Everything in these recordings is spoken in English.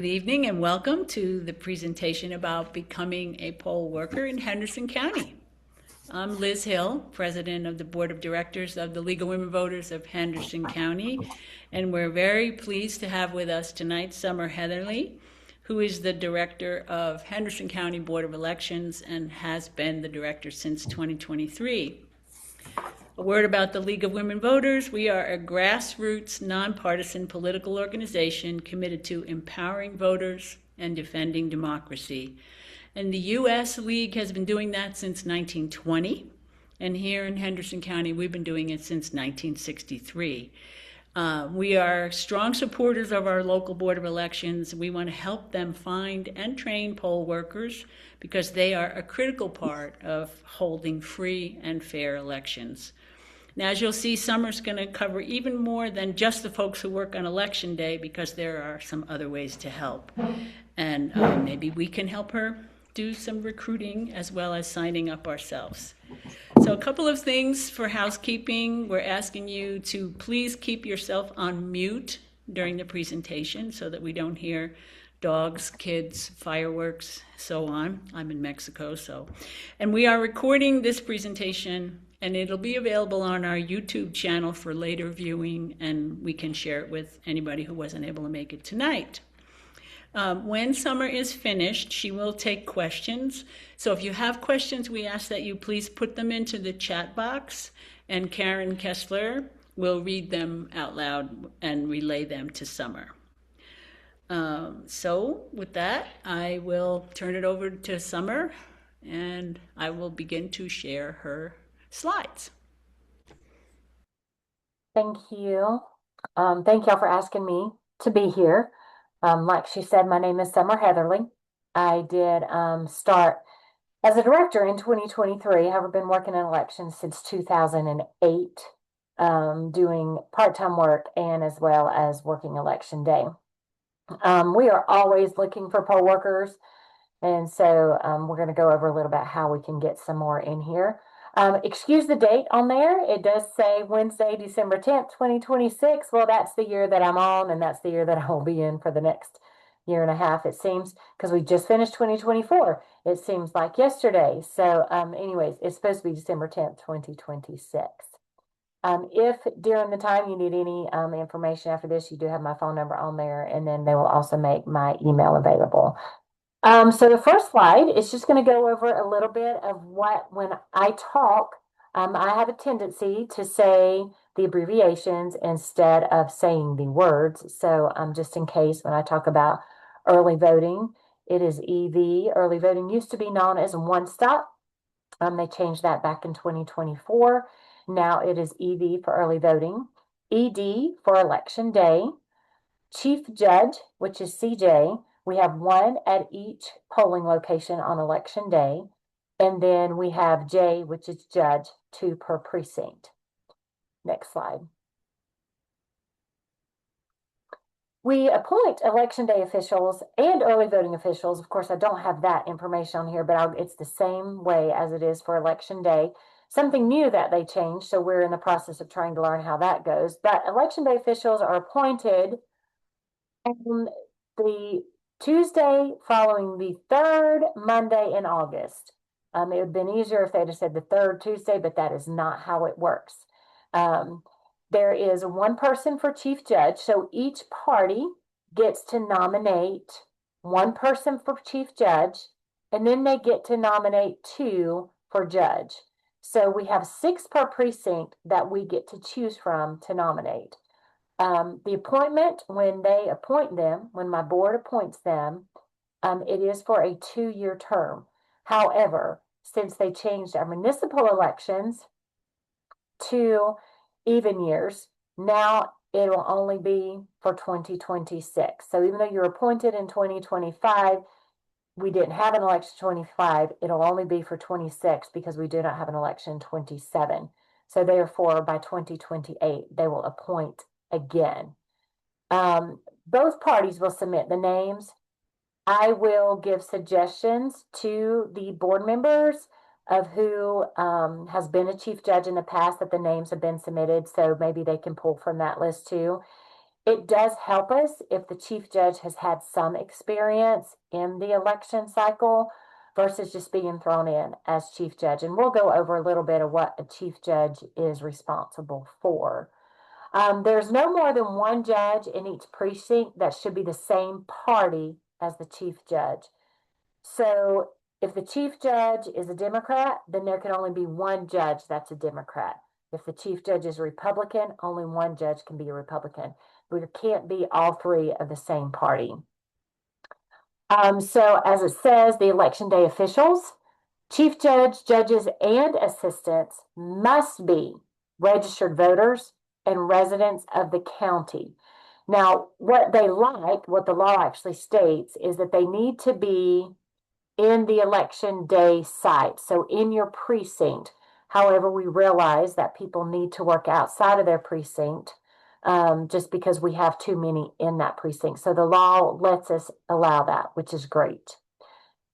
Good evening and welcome to the presentation about becoming a poll worker in Henderson County. I'm Liz Hill, President of the Board of Directors of the League of Women Voters of Henderson County, and we're very pleased to have with us tonight Summer Heatherly, who is the Director of Henderson County Board of Elections and has been the Director since 2023. A word about the League of Women Voters. We are a grassroots, nonpartisan political organization committed to empowering voters and defending democracy. And the U.S. League has been doing that since 1920. And here in Henderson County, we've been doing it since 1963. We are strong supporters of our local Board of Elections. We want to help them find and train poll workers because they are a critical part of holding free and fair elections. Now, as you'll see, Summer's going to cover even more than just the folks who work on Election Day because there are some other ways to help. And maybe we can help her do some recruiting as well as signing up ourselves. So a couple of things for housekeeping. We're asking you to please keep yourself on mute during the presentation so that we don't hear dogs, kids, fireworks, so on. I'm in Mexico, so. And we are recording this presentation and it'll be available on our YouTube channel for later viewing, and we can share it with anybody who wasn't able to make it tonight. When Summer is finished, she will take questions. So if you have questions, we ask that you please put them into the chat box, and Karen Kessler will read them out loud and relay them to Summer. So with that, I will turn it over to Summer, and I will begin to share her slides. Thank you. Thank y'all for asking me to be here. Like she said, my name is Summer Heatherly. I did start as a director in 2023. I've been working in elections since 2008, doing part-time work and as well as working election day. We are always looking for poll workers, and so we're going to go over a little bit how we can get some more in here. Excuse the date on there. It does say Wednesday, December 10th, 2026. Well, that's the year that I'm on, and that's the year that I will be in for the next year and a half, it seems, because we just finished 2024. It seems like yesterday. So anyways, it's supposed to be December 10th, 2026. If during the time you need any information after this, you do have my phone number on there, and then they will also make my email available. So the first slide is just going to go over a little bit of what, when I talk, I have a tendency to say the abbreviations instead of saying the words. So just in case when I talk about early voting, it is EV. Early voting used to be known as One Stop. They changed that back in 2024. Now it is EV for early voting, ED for election day, Chief Judge, which is CJ. We have one at each polling location on election day. And then we have J, which is judge, 2 per precinct. Next slide. We appoint election day officials and early voting officials. Of course, I don't have that information on here, but it's the same way as it is for election day. Something new that they changed, so we're in the process of trying to learn how that goes. But election day officials are appointed on the Tuesday following the third Monday in August. It would have been easier if they'd have said the third Tuesday, but that is not how it works. There is one person for chief judge, so each party gets to nominate one person for chief judge, and then they get to nominate 2 for judge. So we have 6 per precinct that we get to choose from to nominate. The appointment, when they appoint them, when my board appoints them, it is for a 2-year term. However, since they changed our municipal elections to even years, now it will only be for 2026. So even though you're appointed in 2025, we didn't have an election 25, it'll only be for 26 because we do not have an election 27. So therefore, by 2028, they will appoint again. Both parties will submit the names. I will give suggestions to the board members of who has been a chief judge in the past that the names have been submitted, so maybe they can pull from that list too. It does help us if the chief judge has had some experience in the election cycle versus just being thrown in as chief judge. And we'll go over a little bit of what a chief judge is responsible for. There's no more than one judge in each precinct that should be the same party as the chief judge. So if the chief judge is a Democrat, then there can only be one judge that's a Democrat. If the chief judge is a Republican, only one judge can be a Republican. We can't be all three of the same party. So as it says, the election day officials, chief judge, judges, and assistants must be registered voters and residents of the county. Now, what the law actually states is that they need to be in the election day site, so in your precinct. However, we realize that people need to work outside of their precinct just because we have too many in that precinct. So the law lets us allow that, which is great.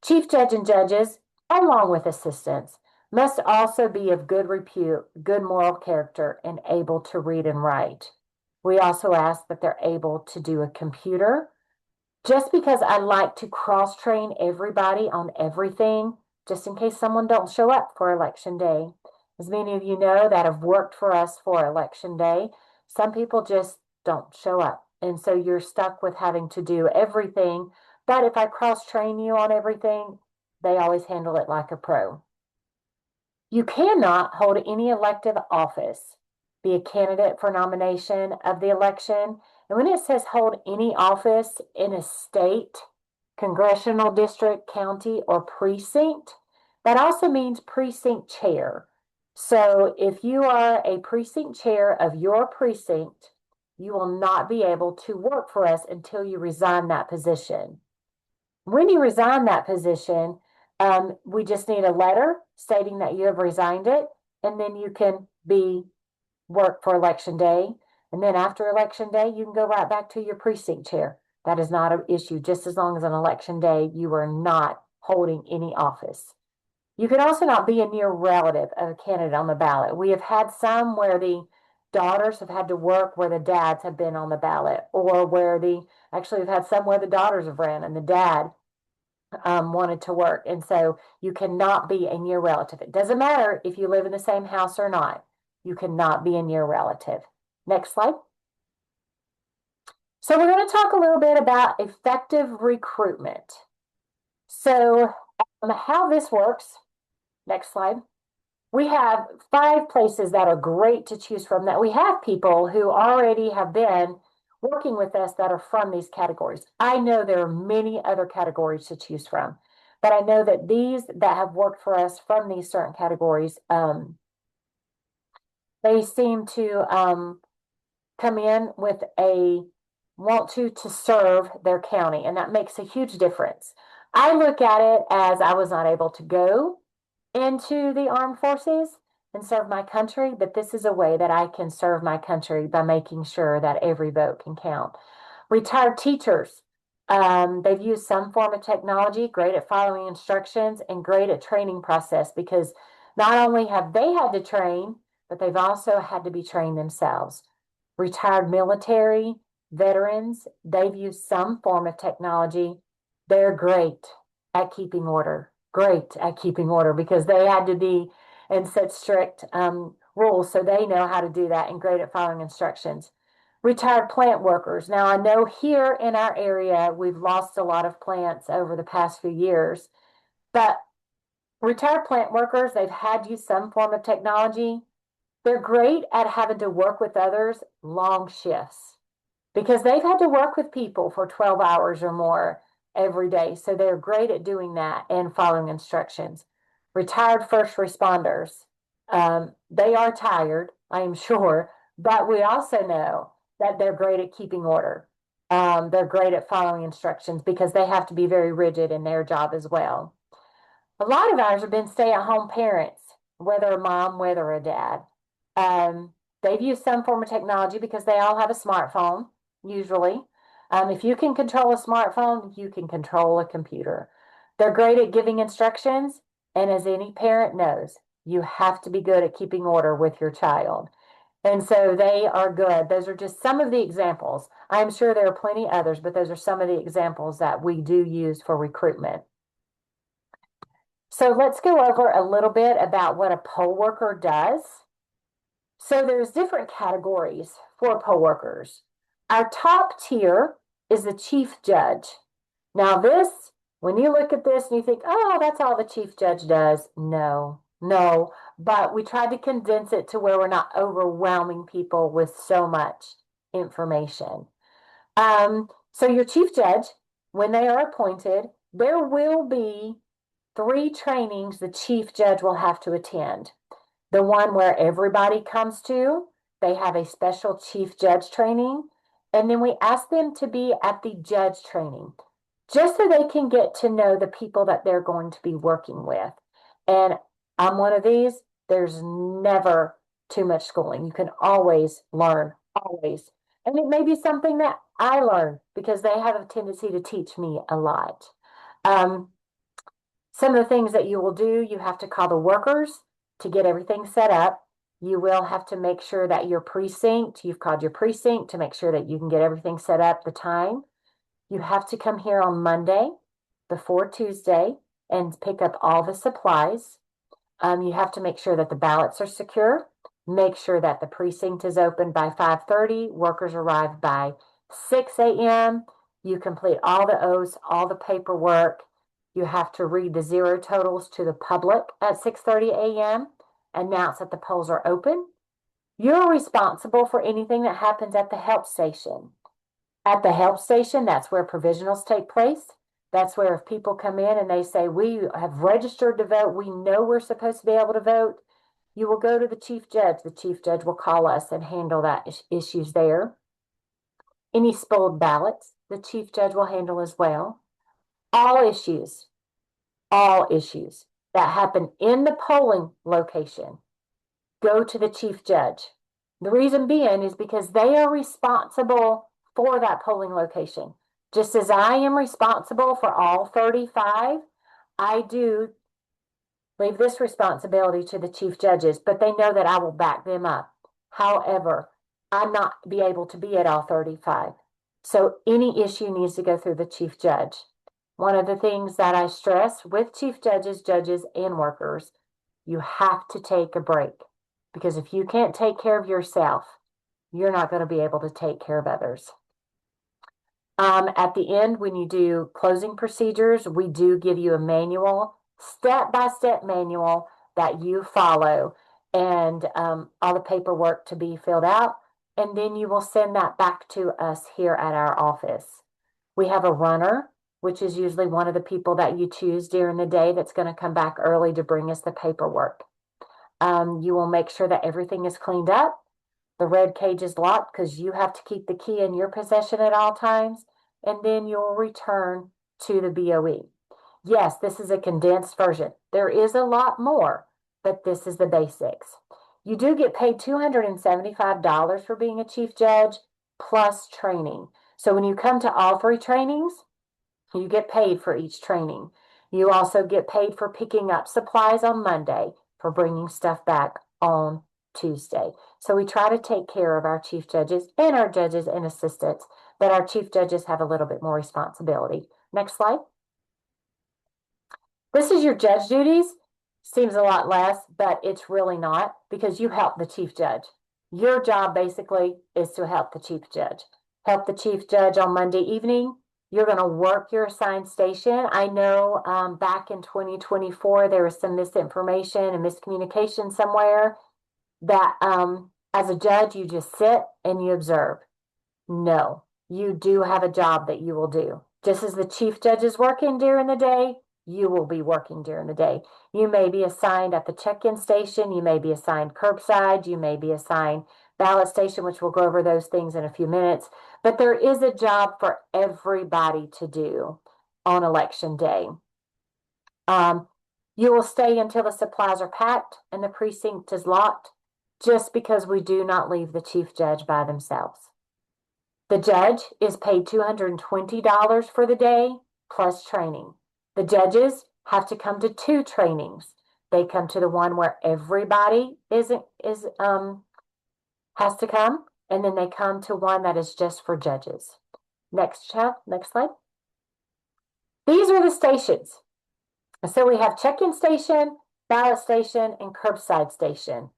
Chief judge and judges, along with assistants, must also be of good repute, good moral character, and able to read and write. We also ask that they're able to do a computer. Just because I like to cross-train everybody on everything, just in case someone don't show up for election day. As many of you know that have worked for us for election day, some people just don't show up. And so you're stuck with having to do everything. But if I cross-train you on everything, they always handle it like a pro. You cannot hold any elective office, be a candidate for nomination of the election. And when it says hold any office in a state, congressional district, county, or precinct, that also means precinct chair. So if you are a precinct chair of your precinct, you will not be able to work for us until you resign that position. When you resign that position, we just need a letter stating that you have resigned it, and then you can work for election day. And then after election day, you can go right back to your precinct chair. That is not an issue, just as long as on election day, you are not holding any office. You can also not be a near relative of a candidate on the ballot. We have had some where the daughters have had to work where the dads have been on the ballot, or actually we've had some where the daughters have ran and the dad wanted to work. And so you cannot be a near relative. It doesn't matter if you live in the same house or not. You cannot be a near relative. Next slide. So we're going to talk a little bit about effective recruitment. So how this works, next slide. We have 5 places that are great to choose from, that we have people who already have been working with us that are from these categories. I know there are many other categories to choose from, but I know that these that have worked for us from these certain categories, they seem to come in with a want to serve their county, and that makes a huge difference. I look at it as I was not able to go into the armed forces and serve my country, but this is a way that I can serve my country by making sure that every vote can count. Retired teachers, they've used some form of technology, great at following instructions, and great at training process, because not only have they had to train, but they've also had to be trained themselves. Retired military, veterans, they've used some form of technology. They're great at keeping order, because they had to be in such strict rules, so they know how to do that, and great at following instructions. Retired plant workers. Now, I know here in our area, we've lost a lot of plants over the past few years, but retired plant workers, they've had to use some form of technology. They're great at having to work with others long shifts, because they've had to work with people for 12 hours or more every day. So they're great at doing that and following instructions. Retired first responders, they are tired, I am sure, but we also know that they're great at keeping order. They're great at following instructions, because they have to be very rigid in their job as well. A lot of ours have been stay-at-home parents, whether a mom, whether a dad. They've used some form of technology because they all have a smartphone, usually. If you can control a smartphone, you can control a computer. They're great at giving instructions, and as any parent knows, you have to be good at keeping order with your child. And so they are good. Those are just some of the examples. I'm sure there are plenty others, but those are some of the examples that we do use for recruitment. So let's go over a little bit about what a poll worker does. So there's different categories for poll workers. Our top tier is the chief judge. Now this, when you look at this and you think, oh, that's all the chief judge does. No, but we tried to condense it to where we're not overwhelming people with so much information. So your chief judge, when they are appointed, there will be 3 trainings the chief judge will have to attend. The one where everybody comes to, they have a special chief judge training. And then we ask them to be at the judge training, just so they can get to know the people that they're going to be working with. And I'm one of these, there's never too much schooling. You can always learn, always. And it may be something that I learn because they have a tendency to teach me a lot. Some of the things that you will do, you have to call the workers to get everything set up. You will have to make sure that your precinct, you've called your precinct to make sure that you can get everything set up, the time. You have to come here on Monday before Tuesday and pick up all the supplies. You have to make sure that the ballots are secure. Make sure that the precinct is open by 5:30. Workers arrive by 6 a.m. You complete all the oaths, all the paperwork. You have to read the zero totals to the public at 6:30 a.m. Announce that the polls are open. You're responsible for anything that happens at the help station. At the help station, that's where provisionals take place. That's where if people come in and they say, we have registered to vote, we know we're supposed to be able to vote, you will go to the chief judge. The chief judge will call us and handle that issues there. Any spoiled ballots, the chief judge will handle as well. All issues that happen in the polling location go to the chief judge. The reason being is because they are responsible for that polling location. Just as I am responsible for all 35, I do leave this responsibility to the chief judges, but they know that I will back them up. However, I'm not be able to be at all 35. So any issue needs to go through the chief judge. One of the things that I stress with chief judges, and workers, you have to take a break. Because if you can't take care of yourself, you're not going to be able to take care of others. At the end, when you do closing procedures, we do give you a manual, step-by-step manual that you follow, and all the paperwork to be filled out. And then you will send that back to us here at our office. We have a runner, which is usually one of the people that you choose during the day that's going to come back early to bring us the paperwork. You will make sure that everything is cleaned up. The red cage is locked because you have to keep the key in your possession at all times. And then you'll return to the BOE. Yes, this is a condensed version. There is a lot more, but this is the basics. You do get paid $275 for being a chief judge plus training. So when you come to all 3 trainings, you get paid for each training. You also get paid for picking up supplies on Monday, for bringing stuff back on Tuesday. So we try to take care of our chief judges and our judges and assistants, but our chief judges have a little bit more responsibility. Next slide. This is your judge duties. Seems a lot less, but it's really not, because you help the chief judge. Your job basically is to help the chief judge. Help the chief judge on Monday evening. You're going to work your assigned station. I know back in 2024, there was some misinformation and miscommunication somewhere that as a judge, you just sit and you observe. No, you do have a job that you will do. Just as the chief judge is working during the day, you will be working during the day. You may be assigned at the check-in station. You may be assigned curbside. You may be assigned ballot station, which we'll go over those things in a few minutes. But there is a job for everybody to do on election day. You will stay until the supplies are packed and the precinct is locked, just because we do not leave the chief judge by themselves. The judge is paid $220 for the day plus training. The judges have to come to 2 trainings. They come to the one where everybody is has to come, and then they come to one that is just for judges. Next slide. These are the stations. So we have check-in station, ballot station, and curbside station.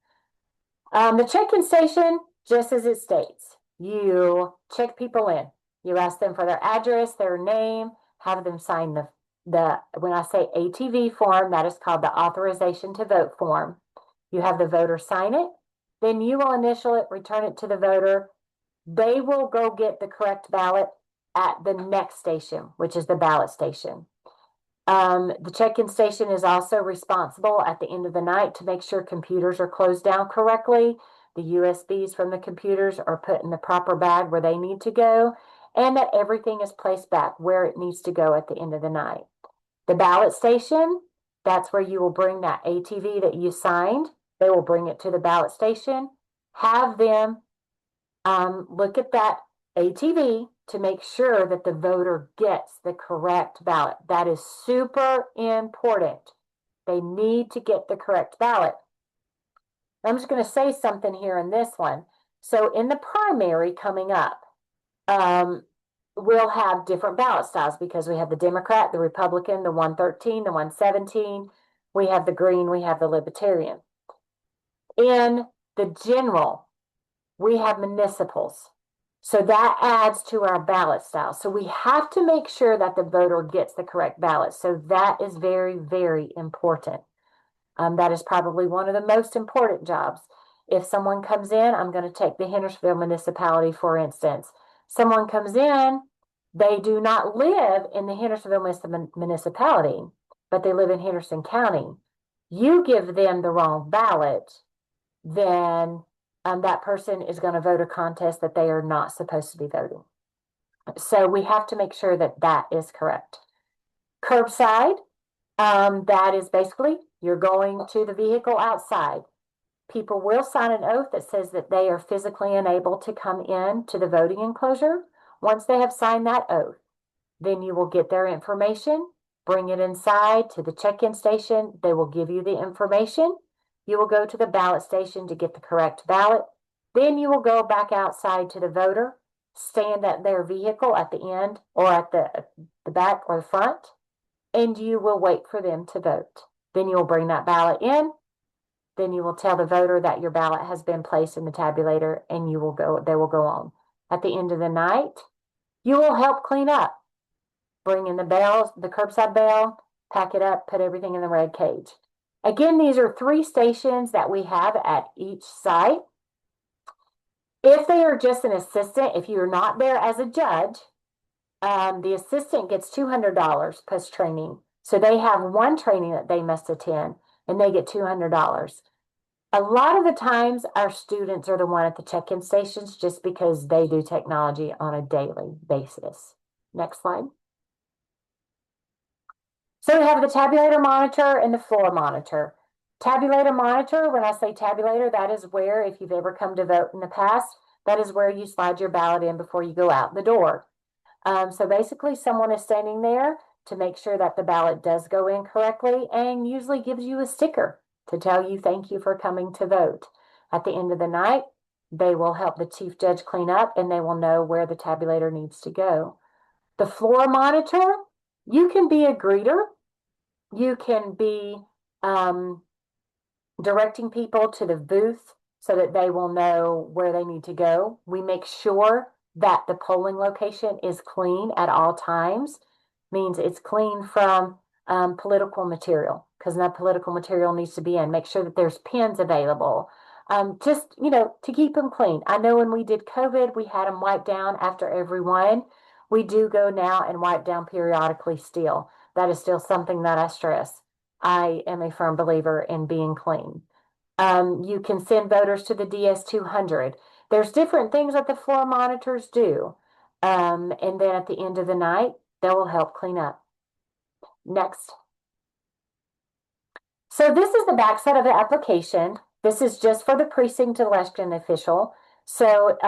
The check-in station, just as it states, you check people in. You ask them for their address, their name, have them sign when I say ATV form, that is called the authorization to vote form. You have the voter sign it, then you will initial it, return it to the voter. They will go get the correct ballot at the next station, which is the ballot station. The check-in station is also responsible at the end of the night to make sure computers are closed down correctly. The USBs from the computers are put in the proper bag where they need to go, and that everything is placed back where it needs to go at the end of the night. The ballot station, that's where you will bring that ATV that you signed. They will bring it to the ballot station, have them look at that ATV to make sure that the voter gets the correct ballot. That is super important. They need to get the correct ballot. I'm just going to say something here in this one. So in the primary coming up, we'll have different ballot styles because we have the Democrat, the Republican, the 113, the 117. We have the Green, we have the Libertarian. In the general, we have municipals. So that adds to our ballot style. So we have to make sure that the voter gets the correct ballot. So that is very, very important. That is probably one of the most important jobs. If someone comes in, I'm going to take the Hendersonville municipality, for instance. Someone comes in, they do not live in the Hendersonville municipality, but they live in Henderson County. You give them the wrong ballot, then that person is going to vote a contest that they are not supposed to be voting. So we have to make sure that that is correct. Curbside, that is basically you're going to the vehicle outside. People will sign an oath that says that they are physically unable to come in to the voting enclosure. Once they have signed that oath, then you will get their information, bring it inside to the check-in station. They will give you the information. You will go to the ballot station to get the correct ballot. Then you will go back outside to the voter, stand at their vehicle at the end or at the back or the front, and you will wait for them to vote. Then you will bring that ballot in. Then you will tell the voter that your ballot has been placed in the tabulator, and they will go on. At the end of the night, you will help clean up. Bring in the bales, the curbside bale, pack it up, put everything in the red cage. Again, these are 3 stations that we have at each site. If they are just an assistant, if you are not there as a judge, the assistant gets $200 plus training. So they have one training that they must attend, and they get $200. A lot of the times, our students are the one at the check-in stations just because they do technology on a daily basis. Next slide. So we have the tabulator monitor and the floor monitor. Tabulator monitor, when I say tabulator, that is where, if you've ever come to vote in the past, that is where you slide your ballot in before you go out the door. So basically, someone is standing there to make sure that the ballot does go in correctly and usually gives you a sticker to tell you thank you for coming to vote. At the end of the night, they will help the chief judge clean up and they will know where the tabulator needs to go. The floor monitor, you can be a greeter. You can be directing people to the booth so that they will know where they need to go. We make sure that the polling location is clean at all times. Means it's clean from political material, because that political material needs to be in. Make sure that there's pens available. Just, to keep them clean. I know when we did COVID, we had them wiped down after every one. We do go now and wipe down periodically still. That is still something that I stress. I am a firm believer in being clean. You can send voters to the DS200. There's different things that the floor monitors do. And then at the end of the night, they will help clean up. Next. So this is the backside of the application. This is just for the precinct election official. So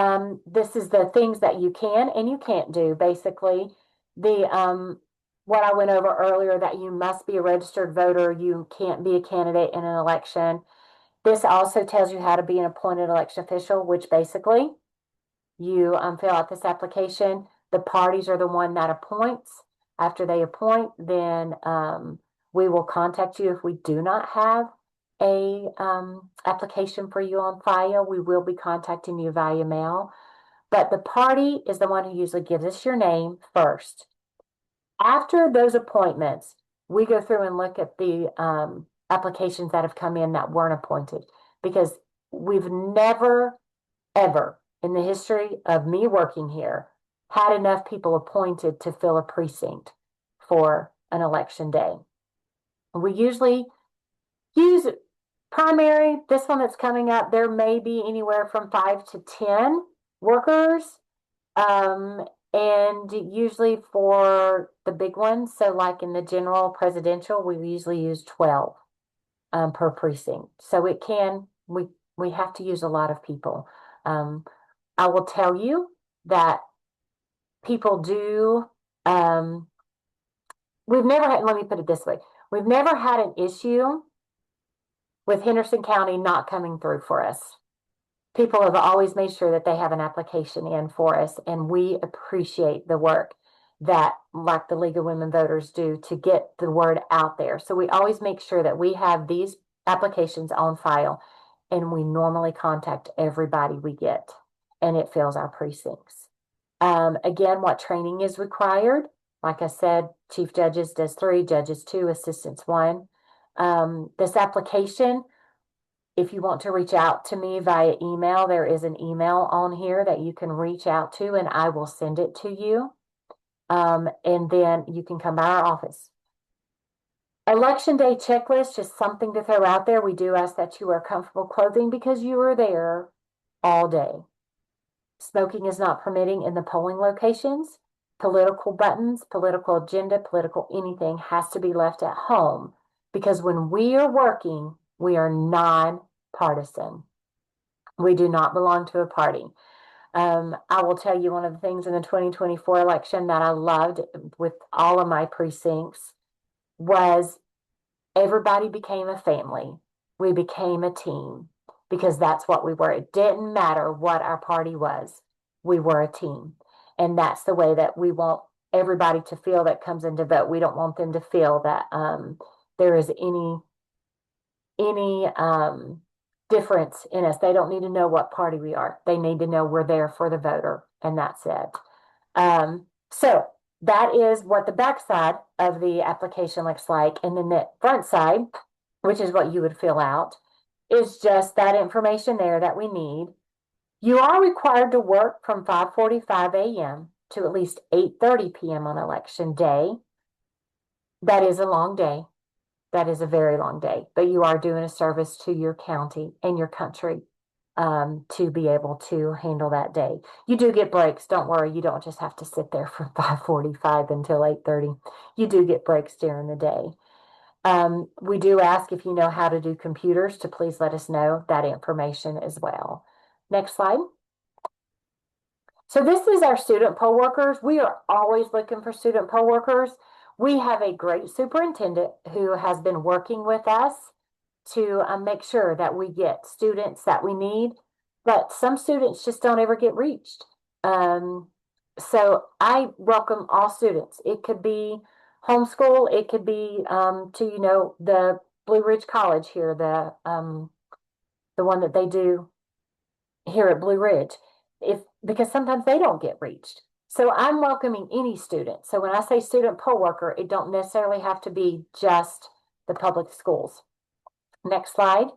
this is the things that you can and you can't do. Basically, what I went over earlier, that you must be a registered voter. You can't be a candidate in an election. This also tells you how to be an appointed election official, which basically you fill out this application. The parties are the one that appoints. After they appoint, then we will contact you if we do not have a application for you on file. We will be contacting you via mail. But the party is the one who usually gives us your name first. After those appointments, we go through and look at the applications that have come in that weren't appointed, because we've never, ever in the history of me working here had enough people appointed to fill a precinct for an election day. We usually use primary. This one that's coming up, there may be anywhere from 5 to 10 workers. And usually for the big ones, so like in the general presidential, we usually use 12 per precinct. So it can, we have to use a lot of people. I will tell you that people do, we've never had, let me put it this way, we've never had an issue with Henderson County not coming through for us. People have always made sure that they have an application in for us, and we appreciate the work that, like the League of Women Voters, do to get the word out there. So we always make sure that we have these applications on file, and we normally contact everybody we get, and it fills our precincts. Again, what training is required? Like I said, Chief Judges does 3, Judges 2, Assistants 1. This application, if you want to reach out to me via email, there is an email on here that you can reach out to, and I will send it to you. And then you can come by our office. Election day checklist, just something to throw out there. We do ask that you wear comfortable clothing because you are there all day. Smoking is not permitting in the polling locations. Political buttons, political agenda, political anything has to be left at home, because when we are working, we are non-partisan. We do not belong to a party. I will tell you, one of the things in the 2024 election that I loved with all of my precincts was everybody became a family. We became a team, because that's what we were. It didn't matter what our party was. We were a team. And that's the way that we want everybody to feel that comes in to vote. We don't want them to feel that there is any difference in us. They don't need to know what party we are. They need to know we're there for the voter, and that's it. So that is what the back side of the application looks like. And then the front side, which is what you would fill out, is just that information there that we need. You are required to work from 5:45 a.m. to at least 8:30 p.m. on election day. That is a long day. That is a very long day, but you are doing a service to your county and your country to be able to handle that day. You do get breaks. Don't worry. You don't just have to sit there from 5:45 until 8:30. You do get breaks during the day. We do ask if you know how to do computers to please let us know that information as well. Next slide. So this is our student poll workers. We are always looking for student poll workers. We have a great superintendent who has been working with us to make sure that we get students that we need, but some students just don't ever get reached. So I welcome all students. It could be homeschool. It could be to, the Blue Ridge College here, the one that they do here at Blue Ridge, because sometimes they don't get reached. So I'm welcoming any student. So when I say student poll worker, it don't necessarily have to be just the public schools. Next slide.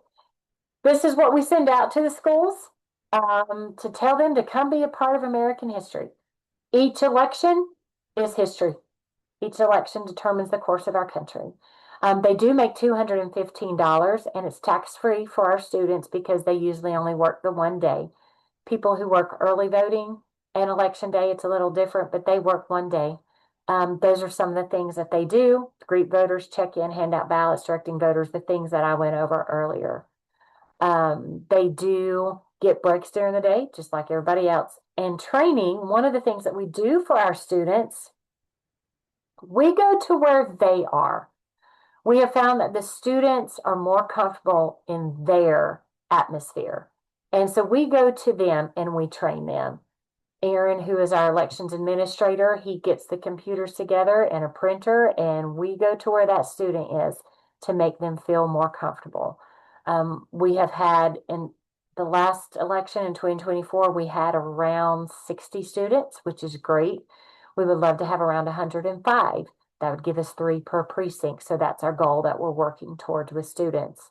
This is what we send out to the schools to tell them to come be a part of American history. Each election is history. Each election determines the course of our country. They do make $215, and it's tax-free for our students because they usually only work the one day. People who work early voting and election day, it's a little different, but they work one day. Those are some of the things that they do: greet voters, check in, hand out ballots, directing voters, the things that I went over earlier. They do get breaks during the day, just like everybody else. And training, one of the things that we do for our students, we go to where they are. We have found that the students are more comfortable in their atmosphere. And so we go to them and we train them. Aaron, who is our elections administrator, he gets the computers together and a printer, and we go to where that student is to make them feel more comfortable. We have had in the last election in 2024, we had around 60 students, which is great. We would love to have around 105. That would give us 3 per precinct. So that's our goal that we're working towards with students.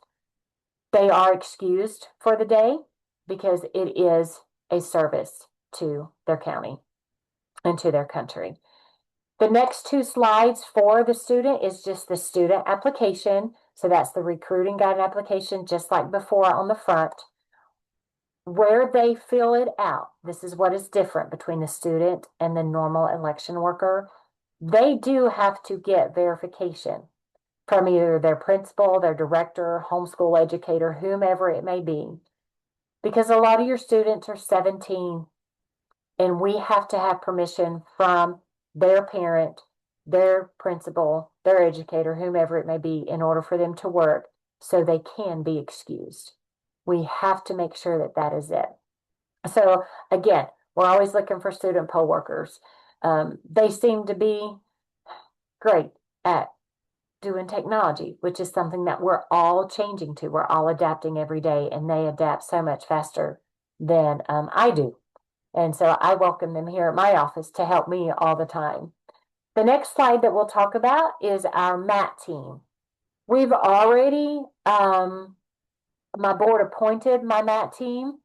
They are excused for the day because it is a service to their county and to their country. The next 2 slides for the student is just the student application. So that's the recruiting guide application, just like before on the front. Where they fill it out, this is what is different between the student and the normal election worker. They do have to get verification from either their principal, their director, homeschool educator, whomever it may be. Because a lot of your students are 17 and we have to have permission from their parent, their principal, their educator, whomever it may be, in order for them to work so they can be excused. We have to make sure that that is it. So again, we're always looking for student poll workers. They seem to be great at doing technology, which is something that we're all changing to. We're all adapting every day, and they adapt so much faster than I do. And so I welcome them here at my office to help me all the time. The next slide that we'll talk about is our MAT team. We've already, my board appointed my MAT team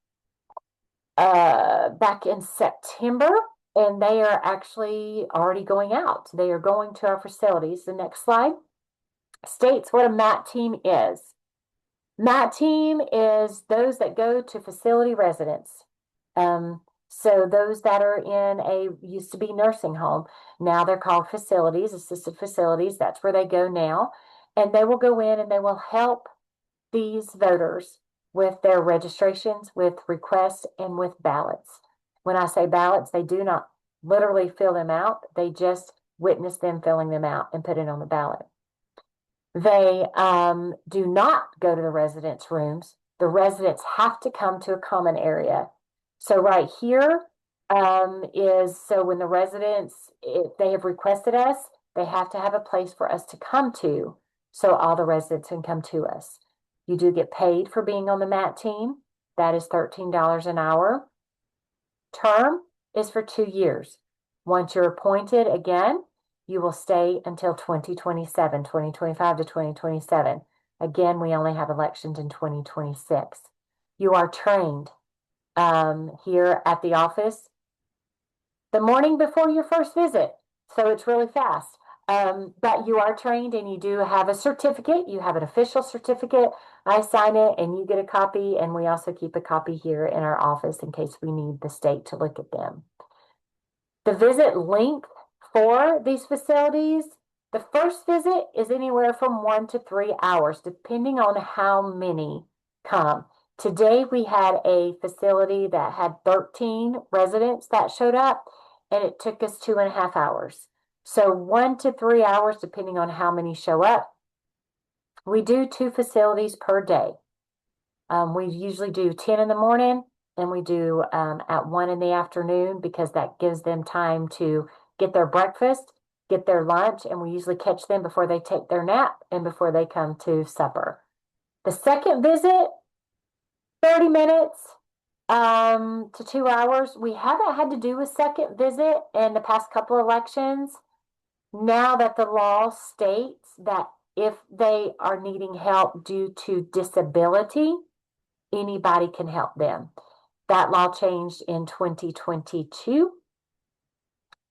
back in September, and they are actually already going out. They are going to our facilities. The next slide states what a MAT team is. MAT team is those that go to facility residents. So those that are in used to be nursing home, now they're called facilities, assisted facilities. That's where they go now. And they will go in and they will help these voters with their registrations, with requests, and with ballots. When I say ballots, they do not literally fill them out. They just witness them filling them out and put it on the ballot. They do not go to the residents' rooms. The residents have to come to a common area. So right here is, so when the residents, if they have requested us, they have to have a place for us to come to so all the residents can come to us. You do get paid for being on the MAT team. That is $13 an hour. Term is for 2 years. Once you're appointed again, you will stay until 2027, 2025 to 2027. Again, we only have elections in 2026. You are trained here at the office the morning before your first visit. So it's really fast. But you are trained and you do have a certificate. You have an official certificate. I sign it and you get a copy. And we also keep a copy here in our office in case we need the state to look at them. The visit length for these facilities, the first visit is anywhere from 1 to 3 hours, depending on how many come. Today, we had a facility that had 13 residents that showed up, and it took us 2.5 hours. So 1 to 3 hours, depending on how many show up. We do 2 facilities per day. We usually do 10 in the morning, and we do at 1 in the afternoon, because that gives them time to get their breakfast, get their lunch, and we usually catch them before they take their nap and before they come to supper. The second visit, 30 minutes to 2 hours. We haven't had to do a second visit in the past couple elections. Now that the law states that if they are needing help due to disability, anybody can help them. That law changed in 2022.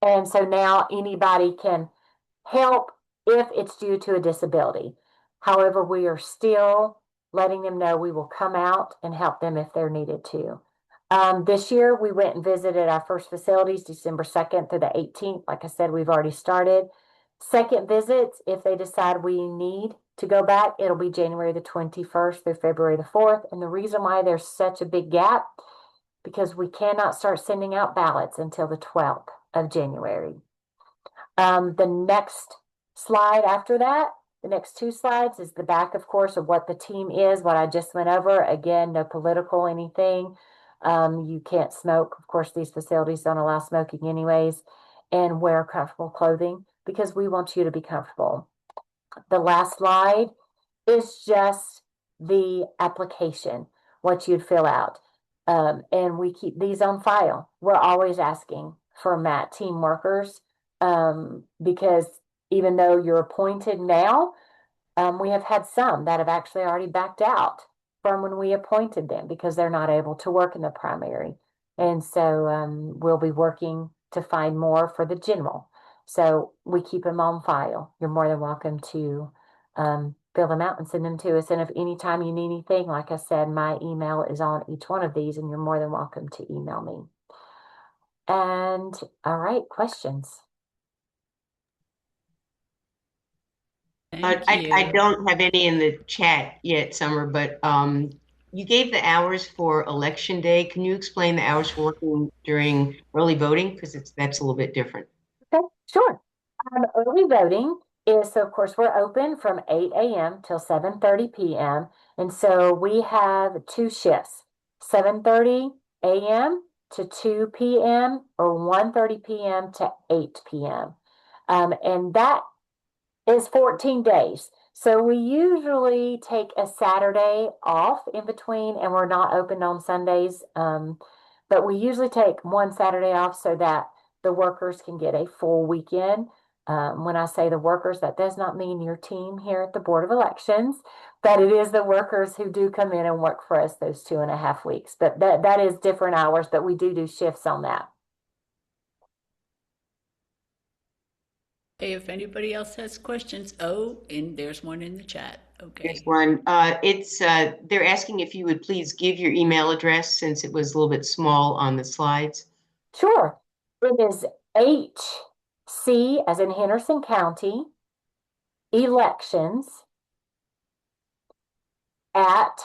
And so now anybody can help if it's due to a disability. However, we are still letting them know we will come out and help them if they're needed to. This year, we went and visited our first facilities December 2nd through the 18th. Like I said, we've already started. Second visits, if they decide we need to go back, it'll be January the 21st through February the 4th. And the reason why there's such a big gap, because we cannot start sending out ballots until the 12th of January. The next slide after that the next two slides is the back, of course, of what the team is, what I just went over. Again, no political anything. You can't smoke. Of course, these facilities don't allow smoking anyways, and wear comfortable clothing because we want you to be comfortable. The last slide is just the application, what you'd fill out. And we keep these on file. We're always asking for MAT team workers because even though you're appointed now, we have had some that have actually already backed out from when we appointed them because they're not able to work in the primary. And so we'll be working to find more for the general. So we keep them on file. You're more than welcome to fill them out and send them to us. And if anytime you need anything, like I said, my email is on each one of these, and you're more than welcome to email me. And all right, questions? Thank you. I don't have any in the chat yet, Summer, but you gave the hours for election day. Can you explain the hours for working during early voting? Because that's a little bit different. Okay, sure. Early voting is, so of course, we're open from 8 a.m. till 7:30 p.m. And so we have two shifts, 7:30 a.m. to 2 p.m. or 1:30 p.m. to 8 p.m. And that is 14 days. So we usually take a Saturday off in between, and we're not open on Sundays. But we usually take one Saturday off so that the workers can get a full weekend. When I say the workers, that does not mean your team here at the Board of Elections, but it is the workers who do come in and work for us those 2.5 weeks. But that is different hours, but we do shifts on that. Hey, if anybody else has questions, and there's one in the chat. Okay. There's one. They're asking if you would please give your email address since it was a little bit small on the slides. Sure. It is HC, as in Henderson County, elections at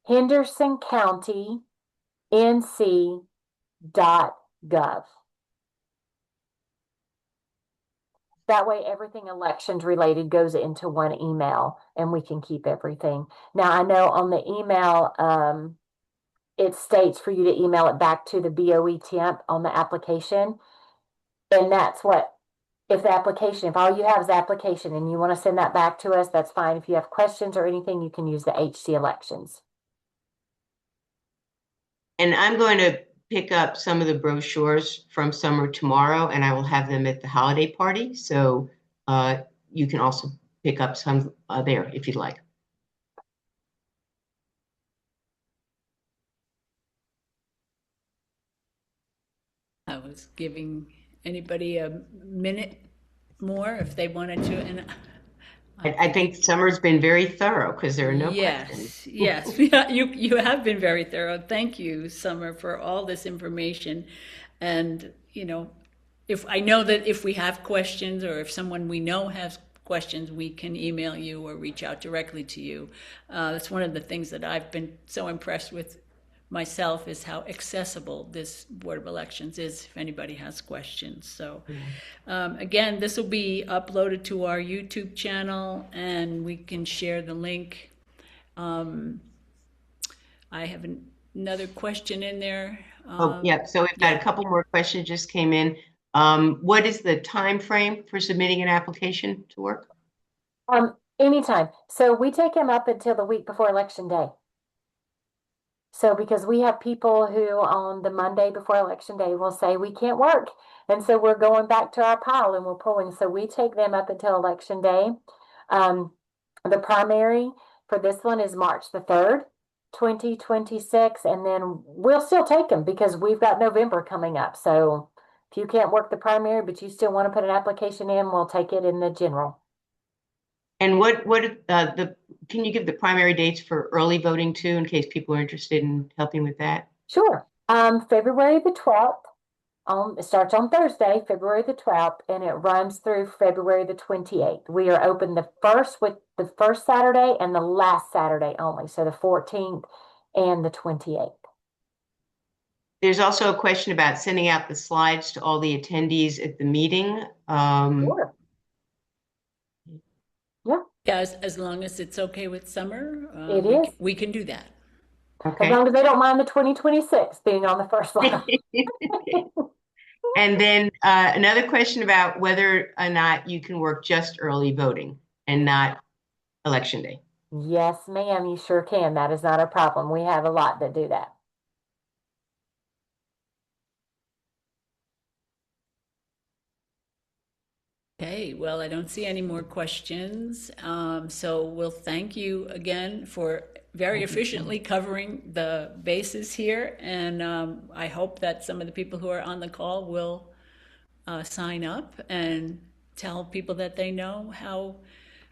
hendersoncounty.nc.gov. That way, everything elections related goes into one email, and we can keep everything. Now, I know on the email, it states for you to email it back to the BOE temp on the application. And that's what, if all you have is the application and you want to send that back to us, that's fine. If you have questions or anything, you can use the HC elections. And I'm going to pick up some of the brochures from Summer tomorrow, and I will have them at the holiday party. So you can also pick up some there if you'd like. I was giving anybody a minute more if they wanted to, and I think Summer's been very thorough because there are no questions. Yes, you have been very thorough. Thank you, Summer, for all this information. And if I know that if we have questions or if someone we know has questions, we can email you or reach out directly to you. That's one of the things that I've been so impressed with myself is how accessible this Board of Elections is if anybody has questions. So again, this will be uploaded to our YouTube channel and we can share the link. I have another question in there. Yeah, so we've got a couple more questions just came in. What is the time frame for submitting an application to work? Anytime. So we take them up until the week before Election Day. So because we have people who on the Monday before Election Day will say we can't work. And so we're going back to our pile and we're pulling. So we take them up until Election Day. The primary for this one is March the 3rd, 2026. And then we'll still take them because we've got November coming up. So if you can't work the primary, but you still want to put an application in, we'll take it in the general. And can you give the primary dates for early voting too, in case people are interested in helping with that? Sure. February the 12th. It starts on Thursday, February the 12th, and it runs through February the 28th. We are open the first Saturday and the last Saturday only, so the 14th and the 28th. There's also a question about sending out the slides to all the attendees at the meeting. Sure. Yeah, Yeah, as long as it's okay with Summer, it is. we can do that. As Okay. long as they don't mind the 2026 being on the first line. And then another question about whether or not you can work just early voting and not election day. Yes, ma'am, you sure can. That is not a problem. We have a lot that do that. Okay, well, I don't see any more questions. So we'll thank you again for very efficiently covering the bases here. And I hope that some of the people who are on the call will sign up and tell people that they know how,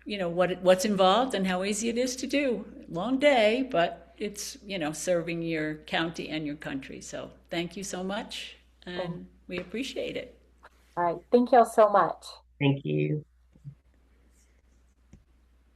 what's involved and how easy it is to do. Long day, but it's, serving your county and your country. So thank you so much, and we appreciate it. All right. Thank y'all so much. Thank you.